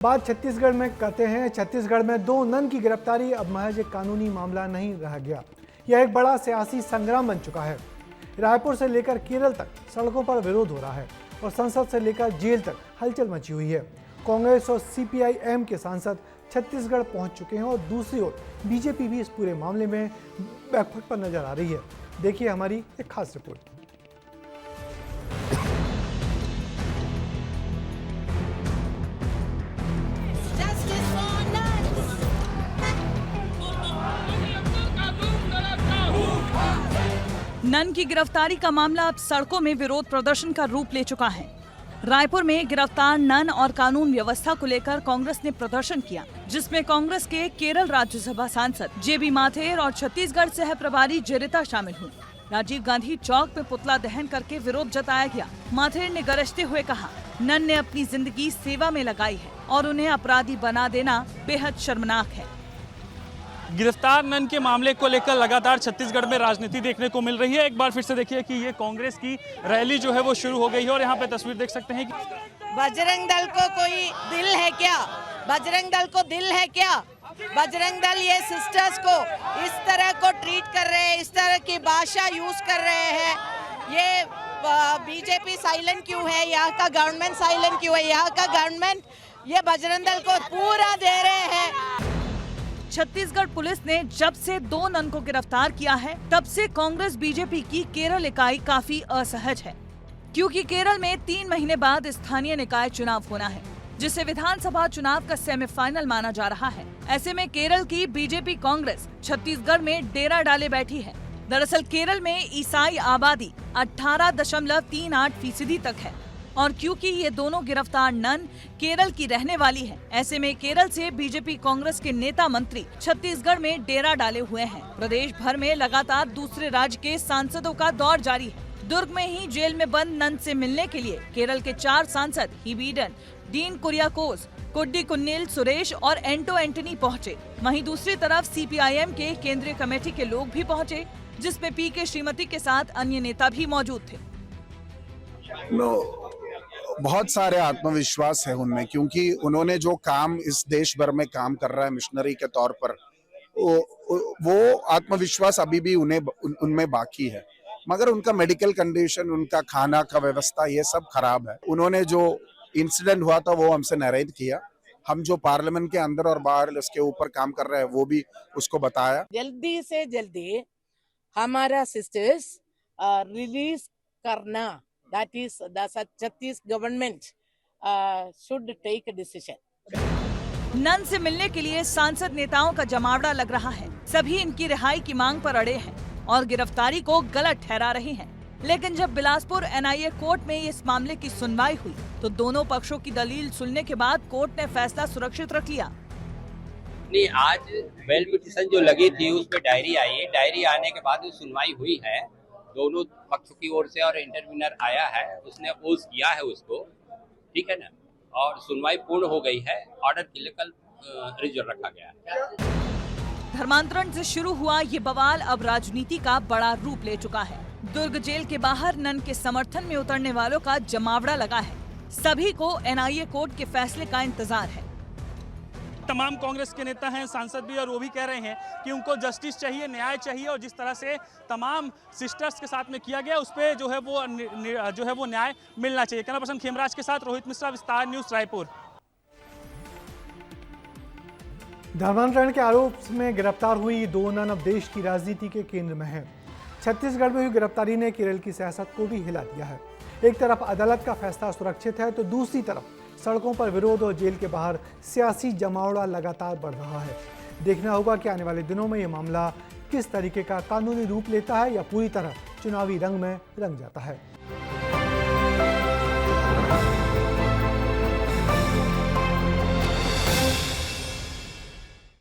बात छत्तीसगढ़ में करते हैं। छत्तीसगढ़ में दो नन की गिरफ्तारी अब महज एक कानूनी मामला नहीं रह गया, यह एक बड़ा सियासी संग्राम बन चुका है। रायपुर से लेकर केरल तक सड़कों पर विरोध हो रहा है और संसद से लेकर जेल तक हलचल मची हुई है। कांग्रेस और सीपीआई-एम के सांसद छत्तीसगढ़ पहुंच चुके हैं और दूसरी ओर बीजेपी भी इस पूरे मामले में बैकफुट पर नजर आ रही है। देखिए हमारी एक खास रिपोर्ट। नन की गिरफ्तारी का मामला अब सड़कों में विरोध प्रदर्शन का रूप ले चुका है। रायपुर में गिरफ्तार नन और कानून व्यवस्था को लेकर कांग्रेस ने प्रदर्शन किया, जिसमें कांग्रेस के केरल राज्यसभा सांसद जेबी माथेर और छत्तीसगढ़ सह प्रभारी जेरिता शामिल हुई। राजीव गांधी चौक में पुतला दहन करके विरोध जताया गया। माथेर ने गरजते हुए कहा, नन ने अपनी जिंदगी सेवा में लगाई है और उन्हें अपराधी बना देना बेहद शर्मनाक है। गिरफ्तार नन के मामले को लेकर लगातार छत्तीसगढ़ में राजनीति देखने को मिल रही है। एक बार फिर से देखिए कि ये कांग्रेस की रैली जो है वो शुरू हो गई है और यहाँ पे तस्वीर देख सकते हैं कि बजरंग दल को कोई दिल है क्या? बजरंग दल को दिल है क्या? बजरंग दल ये सिस्टर्स को इस तरह को ट्रीट कर रहे हैं, इस तरह की भाषा यूज कर रहे हैं। ये बीजेपी साइलेंट क्यों है? यहाँ का गवर्नमेंट साइलेंट क्यों है? यहाँ का गवर्नमेंट ये बजरंग दल को पूरा दे रहे हैं। छत्तीसगढ़ पुलिस ने जब से दो नन को गिरफ्तार किया है, तब से कांग्रेस बीजेपी की केरल इकाई काफी असहज है, क्योंकि केरल में 3 महीने बाद स्थानीय निकाय चुनाव होना है, जिसे विधानसभा चुनाव का सेमीफाइनल माना जा रहा है। ऐसे में केरल की बीजेपी कांग्रेस छत्तीसगढ़ में डेरा डाले बैठी है। दरअसल केरल में ईसाई आबादी 18.38% तक है और क्योंकि ये दोनों गिरफ्तार नन केरल की रहने वाली है, ऐसे में केरल से बीजेपी कांग्रेस के नेता मंत्री छत्तीसगढ़ में डेरा डाले हुए हैं। प्रदेश भर में लगातार दूसरे राज्य के सांसदों का दौर जारी है। दुर्ग में ही जेल में बंद नन से मिलने के लिए केरल के 4 सांसद हीबीडन, डीन कुरियाकोस, कुड्डी कुन्नील सुरेश और एंटो एंटनी पहुँचे। वहीं दूसरी तरफ सीपीआई-एम के केंद्रीय कमेटी के लोग भी पहुँचे, जिसमें पीके श्रीमती के साथ अन्य नेता भी मौजूद थे। बहुत सारे आत्मविश्वास है उनमें, क्योंकि उन्होंने जो काम इस देश भर में काम कर रहा है मिशनरी के तौर पर, वो आत्मविश्वास अभी भी उनमें बाकी है। मगर उनका मेडिकल कंडीशन, उनका खाना का व्यवस्था, ये सब खराब है। उन्होंने जो इंसिडेंट हुआ था वो हमसे नरेट किया। हम जो पार्लियामेंट के अंदर और बाहर इसके ऊपर काम कर रहे हैं वो भी उसको बताया। जल्दी से जल्दी हमारा सिस्टर्स रिलीज करना, that is the Chhattisgarh government should take a decision. Nun से मिलने के लिए सांसद नेताओं का जमावड़ा लग रहा है। सभी इनकी रिहाई की मांग पर अड़े हैं और गिरफ्तारी को गलत ठहरा रहे हैं। लेकिन जब बिलासपुर एनआईए कोर्ट में इस मामले की सुनवाई हुई, तो दोनों पक्षों की दलील सुनने के बाद कोर्ट ने फैसला सुरक्षित रख लिया। नहीं, आज बेल पिटीशन जो लगी थी उस पर डायरी आई है। डायरी आने के बाद सुनवाई हुई है, दोनों पक्षों की ओर से, और इंटरव्यूनर आया है, उसने अपोज किया है उसको, ठीक है ना, और सुनवाई पूर्ण हो गई है। ऑर्डर के लिए कल रिजर्व रखा गया है। धर्मांतरण से शुरू हुआ ये बवाल अब राजनीति का बड़ा रूप ले चुका है। दुर्ग जेल के बाहर नन के समर्थन में उतरने वालों का जमावड़ा लगा है। सभी को एनआईए कोर्ट के फैसले का इंतजार है। तमाम कांग्रेस के नेता हैं, सांसद भी, और वो भी कह रहे हैं कि उनको जस्टिस चाहिए, न्याय चाहिए, और जिस तरह से तमाम सिस्टर्स के साथ में किया गया उस पर जो है वो न्याय मिलना चाहिए। कैमरा पर्सन खेमराज के साथ रोहित मिश्रा, विस्तार न्यूज, रायपुर। धर्मांतरण के आरोप में गिरफ्तार हुई दो नन अब देश की राजनीति के केंद्र में हैं। छत्तीसगढ़ में हुई गिरफ्तारी ने केरल की सियासत को भी हिला दिया है। एक तरफ अदालत का फैसला सुरक्षित है, तो दूसरी तरफ सड़कों पर विरोध और जेल के बाहर सियासी जमावड़ा लगातार बढ़ रहा है। देखना होगा कि आने वाले दिनों में यह मामला किस तरीके का कानूनी रूप लेता है या पूरी तरह चुनावी रंग में रंग जाता है।